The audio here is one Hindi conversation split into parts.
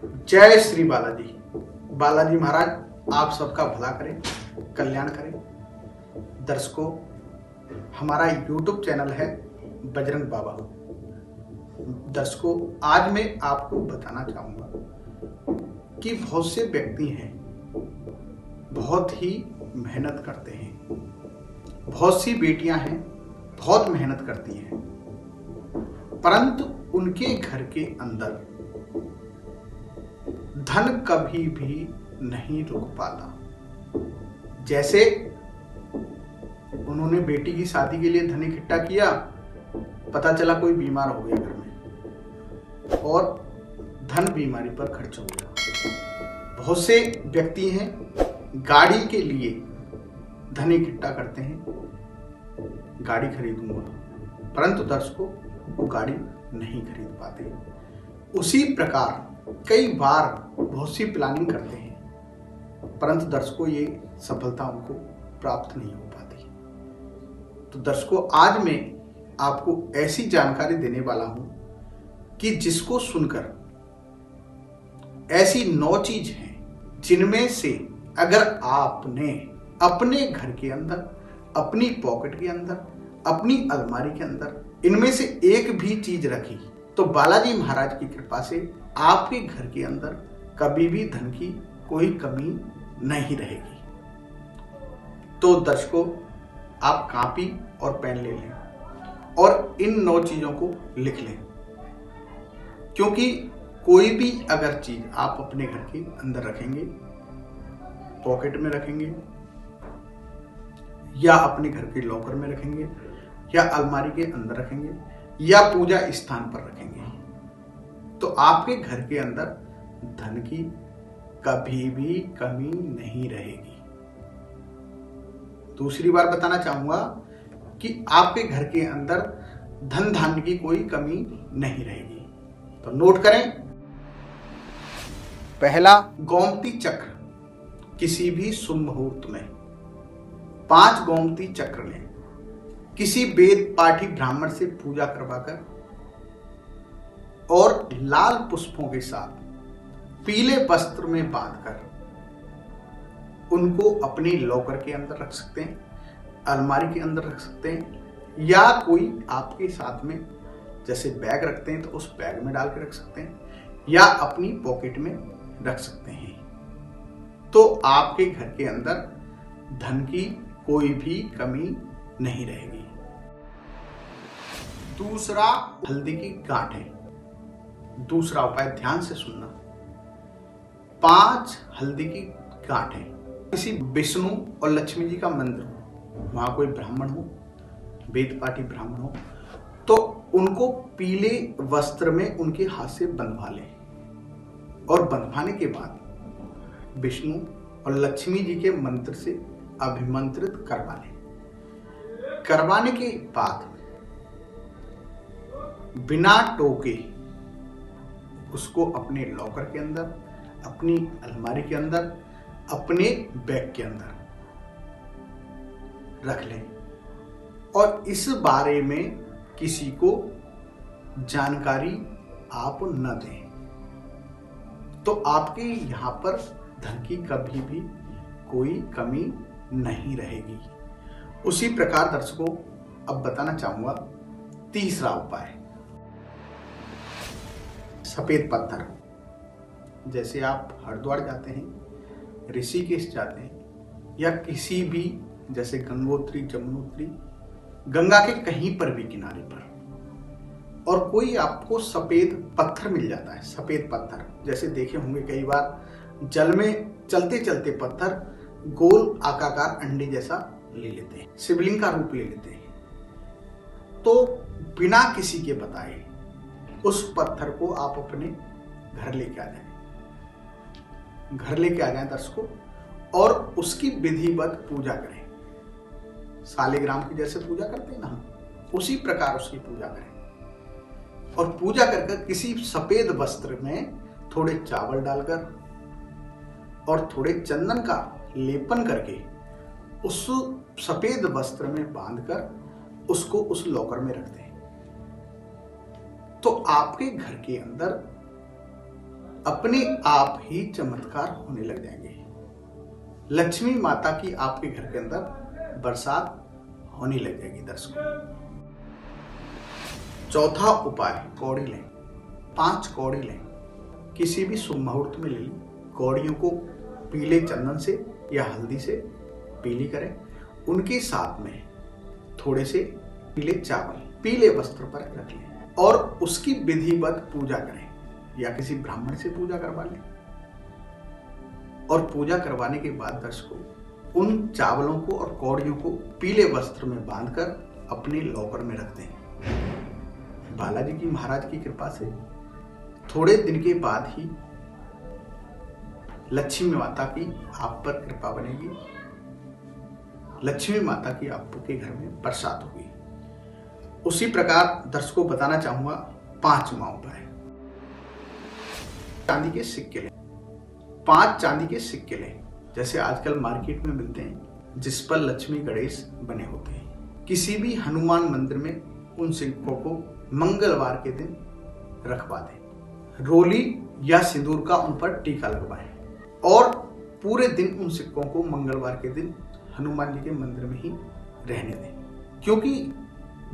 जय श्री बालाजी। बालाजी महाराज आप सबका भला करें, कल्याण करें। दर्शकों, हमारा YouTube चैनल है बजरंग बाबा। दर्शकों, आज मैं आपको बताना चाहूँगा कि बहुत से व्यक्ति हैं, बहुत ही मेहनत करते हैं, बहुत सी बेटियां हैं, बहुत मेहनत करती हैं, परंतु उनके घर के अंदर धन कभी भी नहीं रुक पाता। जैसे उन्होंने बेटी की शादी के लिए धन इकट्ठा किया, पता चला कोई बीमार हो गया घर में और धन बीमारी पर खर्च हो गया। बहुत से व्यक्ति हैं, गाड़ी के लिए धन इकट्ठा करते हैं, गाड़ी खरीदूंगा, परंतु दर्शकों वो गाड़ी नहीं खरीद पाते। उसी प्रकार कई बार बहुत सी प्लानिंग करते हैं, परंतु दर्शकों ये सफलता उनको प्राप्त नहीं हो पाती। तो दर्शकों, आज मैं आपको ऐसी जानकारी देने वाला हूं कि जिसको सुनकर ऐसी 9 चीज हैं जिनमें से अगर आपने अपने घर के अंदर, अपनी पॉकेट के अंदर, अपनी अलमारी के अंदर इनमें से एक भी चीज रखी तो बालाजी महाराज की कृपा से आपके घर के अंदर कभी भी धन की कोई कमी नहीं रहेगी। तो दर्शकों, आप कॉपी और पेन ले लें और इन 9 चीजों को लिख लें, क्योंकि कोई भी अगर चीज आप अपने घर के अंदर रखेंगे, पॉकेट में रखेंगे या अपने घर के लॉकर में रखेंगे या अलमारी के अंदर रखेंगे या पूजा स्थान पर रखेंगे, तो आपके घर के अंदर धन की कभी भी कमी नहीं रहेगी। दूसरी बार बताना चाहूंगा कि आपके घर के अंदर धन धान्य की कोई कमी नहीं रहेगी। तो नोट करें। पहला, गोमती चक्र। किसी भी शुभ मुहूर्त में 5 गोमती चक्र लें, किसी वेद पाठी ब्राह्मण से पूजा करवाकर और लाल पुष्पों के साथ पीले वस्त्र में बांधकर उनको अपने लॉकर के अंदर रख सकते हैं, अलमारी के अंदर रख सकते हैं, या कोई आपके साथ में जैसे बैग रखते हैं तो उस बैग में डाल के रख सकते हैं, या अपनी पॉकेट में रख सकते हैं। तो आपके घर के अंदर धन की कोई भी कमी नहीं रहेगी। दूसरा, हल्दी की गांठें। दूसरा उपाय ध्यान से सुनना। 5 हल्दी की गांठें। किसी विष्णु और लक्ष्मी जी का मंदिर हो, वहां कोई ब्राह्मण हो, वेद पाठी ब्राह्मण हो, तो उनको पीले वस्त्र में उनके हाथ से बंधवा लें और बंधवाने के बाद विष्णु और लक्ष्मी जी के मंत्र से अभिमंत्रित करवा लें। करवाने के बाद बिना टोके उसको अपने लॉकर के अंदर, अपनी अलमारी के अंदर, अपने बैग के अंदर रख लें और इस बारे में किसी को जानकारी आप न दें, तो आपके यहां पर धन की कभी भी कोई कमी नहीं रहेगी। उसी प्रकार दर्शकों, अब बताना चाहूंगा तीसरा उपाय, सफेद पत्थर। जैसे आप हरिद्वार जाते हैं, ऋषिकेश जाते हैं, या किसी भी जैसे गंगोत्री, जमुनोत्री, गंगा के कहीं पर भी किनारे पर, और कोई आपको सफेद पत्थर मिल जाता है। सफेद पत्थर जैसे देखे होंगे कई बार, जल में चलते चलते पत्थर गोल आकाकार अंडे जैसा ले लेते हैं, शिवलिंग का रूप ले लेते हैं। तो बिना किसी के बताए उस पत्थर को आप अपने घर लेके आ जाएं। घर लेके आ जाएं दर्शकों, और उसकी विधिवत पूजा करें। सालिग्राम की जैसे पूजा करते हैं ना हम, उसी प्रकार उसकी पूजा करें। और पूजा करके किसी सफेद वस्त्र में थोड़े चावल डालकर और थोड़े चंदन का लेपन करके उस सफेद वस्त्र में बांधकर उसको उस लॉकर में रख दें। तो आपके घर के अंदर अपने आप ही चमत्कार होने लग जाएंगे। लक्ष्मी माता की आपके घर के अंदर बरसात होने लग जाएगी दर्शकों। चौथा उपाय, कौड़ी लें। 5 कौड़ी लें, किसी भी शुभ मुहूर्त में ले ली। कौड़ियों को पीले चंदन से या हल्दी से पीली करें। उनके साथ में थोड़े से पीले चावल पीले वस्त्र पर रख लें और उसकी विधिवत पूजा करें या किसी ब्राह्मण से पूजा करवा लें। और पूजा करवाने के बाद दर्शकों, उन चावलों को और कौड़ियों को पीले वस्त्र में बांधकर अपने लॉकर में रख दें। बालाजी की महाराज की कृपा से थोड़े दिन के बाद ही लक्ष्मी माता की आप पर कृपा बनेगी। लक्ष्मी माता की आपके घर में बरसात होगी। उसी प्रकार दर्शकों बताना चाहूंगा 5वां उपाय, चांदी के सिक्के लें। 5 चांदी के सिक्के लें, जैसे आजकल मार्केट में मिलते हैं, जिस पर लक्ष्मी गणेश बने होते हैं। किसी भी हनुमान मंदिर में उन सिक्कों को मंगलवार के दिन रखवा दें। रोली या सिंदूर का उन पर टीका लगवाएं और पूरे दिन उन सिक्कों को मंगलवार के दिन हनुमान जी के मंदिर में ही रहने दें। क्योंकि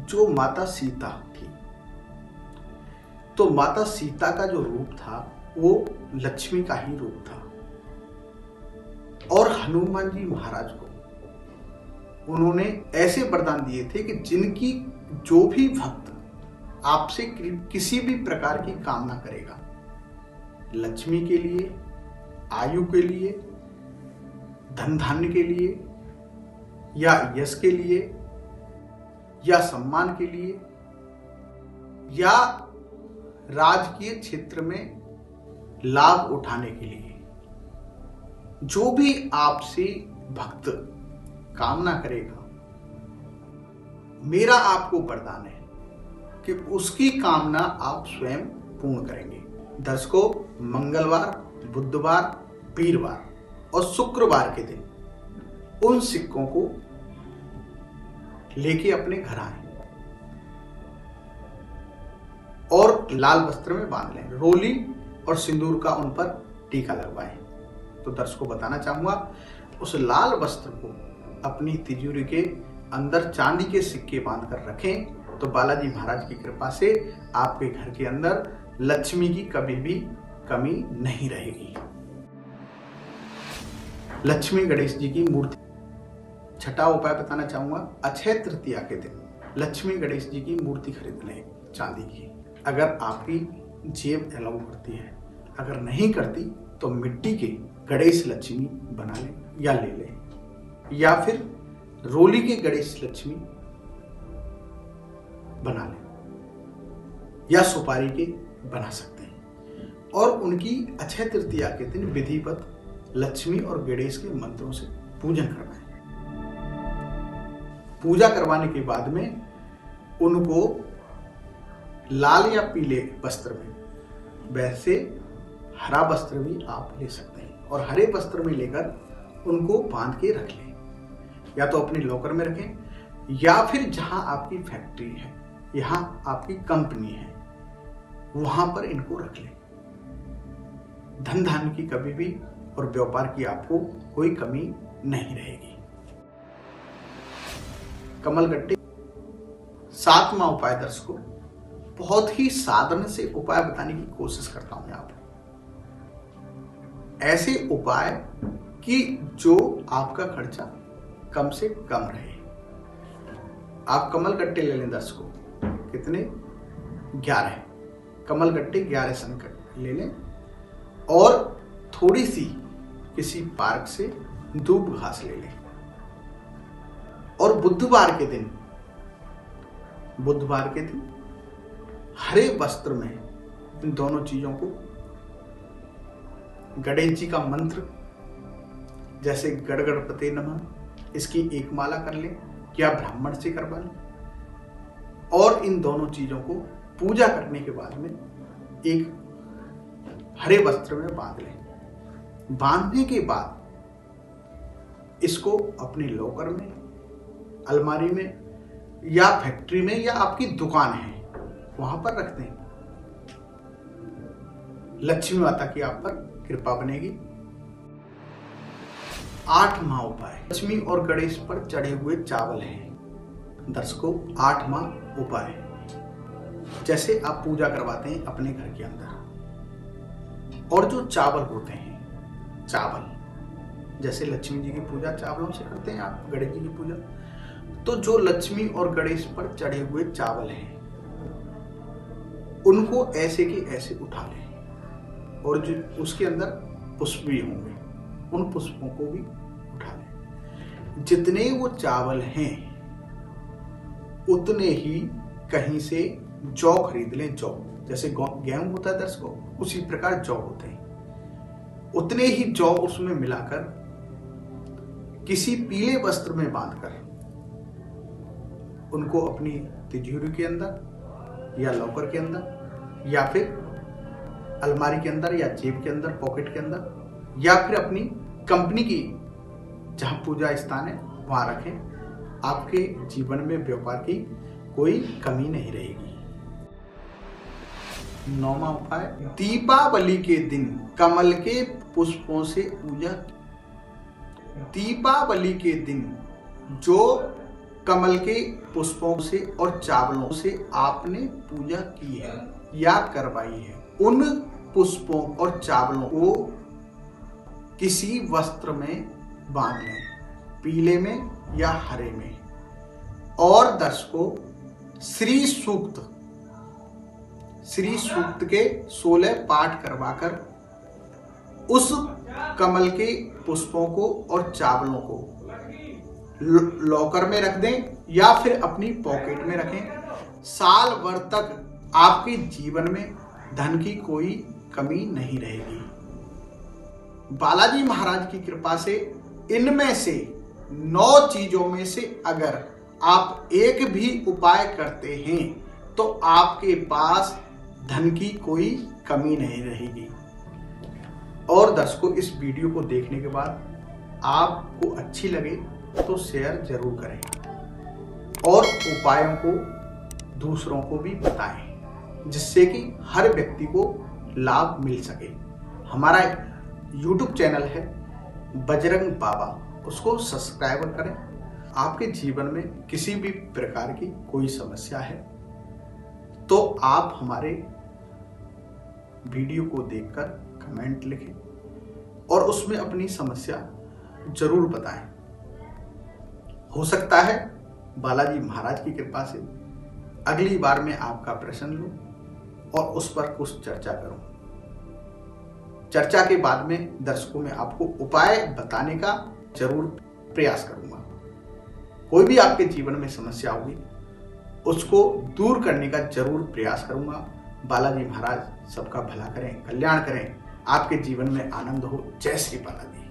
जो माता सीता थी, तो माता सीता का जो रूप था वो लक्ष्मी का ही रूप था। और हनुमान जी महाराज को उन्होंने ऐसे वरदान दिए थे कि जिनकी जो भी भक्त आपसे किसी भी प्रकार की कामना करेगा, लक्ष्मी के लिए, आयु के लिए, धन धान्य के लिए, या यश के लिए, या सम्मान के लिए, या राजकीय क्षेत्र में लाभ उठाने के लिए, जो भी आपसे भक्त कामना करेगा, मेरा आपको वरदान है कि उसकी कामना आप स्वयं पूर्ण करेंगे। दर्शकों, मंगलवार, बुधवार, वीरवार और शुक्रवार के दिन उन सिक्कों को लेके अपने घर आए और लाल वस्त्र में बांध लें। रोली और सिंदूर का उन पर टीका लगवाएं। तो दर्शकों बताना चाहूंगा, उस लाल वस्त्र को अपनी तिजोरी के अंदर चांदी के सिक्के बांधकर रखें, तो बालाजी महाराज की कृपा से आपके घर के अंदर लक्ष्मी की कभी भी कमी नहीं रहेगी। लक्ष्मी गणेश जी की मूर्ति। छठा उपाय बताना चाहूंगा, अक्षय तृतीया के दिन लक्ष्मी गणेश जी की मूर्ति खरीद लें चांदी की। अगर आपकी जेब अलाउ करती है, अगर नहीं करती तो मिट्टी के गणेश लक्ष्मी बना लें या ले लें, या फिर रोली के गणेश लक्ष्मी बना लें, या सुपारी के बना सकते हैं। और उनकी अक्षय तृतीया के दिन विधिवत लक्ष्मी और गणेश के मंत्रों से पूजन करवाएं। पूजा करवाने के बाद में उनको लाल या पीले वस्त्र में, वैसे हरा वस्त्र भी आप ले सकते हैं, और हरे वस्त्र में लेकर उनको बांध के रख लें। या तो अपने लॉकर में रखें, या फिर जहां आपकी फैक्ट्री है, यहां आपकी कंपनी है, वहां पर इनको रख लें। धन धान्य की कभी भी और व्यापार की आपको कोई कमी नहीं रहेगी। कमलगट्टे। 7वां उपाय दर्शकों, बहुत ही साधारण से उपाय बताने की कोशिश करता हूं यहाँ पर। ऐसे उपाय कि जो आपका खर्चा कम से कम रहे। आप कमलगट्टे ले लें दर्शकों, कितने? 11 कमलगट्टे, 11 संकट ले लें, और थोड़ी सी किसी पार्क से दूब घास ले लें। और बुधवार के दिन हरे वस्त्र में इन दोनों चीजों को, गणेश जी का मंत्र जैसे गणगणपते नमः, इसकी एक माला कर लें या ब्राह्मण से करवा लें, और इन दोनों चीजों को पूजा करने के बाद में एक हरे वस्त्र में बांध लें। बांधने के बाद इसको अपने लॉकर में, अलमारी में, या फैक्ट्री में, या आपकी दुकान है वहां पर रख दें। लक्ष्मी माता की आप पर कृपा बनेगी। 8वां उपाय, लक्ष्मी और गणेश पर चढ़े हुए चावल हैं। दर्शकों, 8वां उपाय, जैसे आप पूजा करवाते हैं अपने घर के अंदर, और जो चावल होते हैं, चावल जैसे लक्ष्मी जी की पूजा चावलों से करते हैं आप, गणेश जी की पूजा, तो जो लक्ष्मी और गणेश पर चढ़े हुए चावल हैं उनको ऐसे के ऐसे उठा लें, और जो उसके अंदर पुष्प भी होंगे उन पुष्पों को भी उठा लें। जितने वो चावल हैं उतने ही कहीं से जौ खरीद लें। जौ जैसे गेहूं होता है दर्शकों, उसी प्रकार जौ होते हैं। उतने ही जौ उसमें मिलाकर किसी पीले वस्त्र में बांधकर उनको अपनी तिजोरी के अंदर या लॉकर के अंदर या फिर अलमारी के अंदर या जेब के अंदर, पॉकेट के अंदर, या फिर अपनी कंपनी की जहां पूजा स्थान है वहां रखें। आपके जीवन में व्यापार की कोई कमी नहीं रहेगी। 9वां उपाय, दीपावली के दिन कमल के पुष्पों से पूजा। दीपावली के दिन जो कमल के पुष्पों से और चावलों से आपने पूजा की है या करवाई है, उन पुष्पों और चावलों को किसी वस्त्र में बांध लें, पीले में या हरे में, और दर्शकों श्री सूक्त के 16 पाठ करवाकर उस कमल के पुष्पों को और चावलों को लॉकर में रख दें या फिर अपनी पॉकेट में रखें। साल भर तक आपके जीवन में धन की कोई कमी नहीं रहेगी। बालाजी महाराज की कृपा से इनमें से 9 चीजों में से अगर आप एक भी उपाय करते हैं तो आपके पास धन की कोई कमी नहीं रहेगी। और दर्शकों, इस वीडियो को देखने के बाद आपको अच्छी लगे तो शेयर जरूर करें और उपायों को दूसरों को भी बताएं, जिससे कि हर व्यक्ति को लाभ मिल सके। हमारा YouTube चैनल है बजरंग बाबा, उसको सब्सक्राइब करें। आपके जीवन में किसी भी प्रकार की कोई समस्या है तो आप हमारे वीडियो को देखकर कमेंट लिखें और उसमें अपनी समस्या जरूर बताएं। हो सकता है बालाजी महाराज की कृपा से अगली बार मैं आपका प्रश्न लूं और उस पर कुछ चर्चा करूं। चर्चा के बाद में दर्शकों में आपको उपाय बताने का जरूर प्रयास करूंगा। कोई भी आपके जीवन में समस्या होगी उसको दूर करने का जरूर प्रयास करूंगा। बालाजी महाराज सबका भला करें, कल्याण करें, आपके जीवन में आनंद हो। जय श्री बालाजी।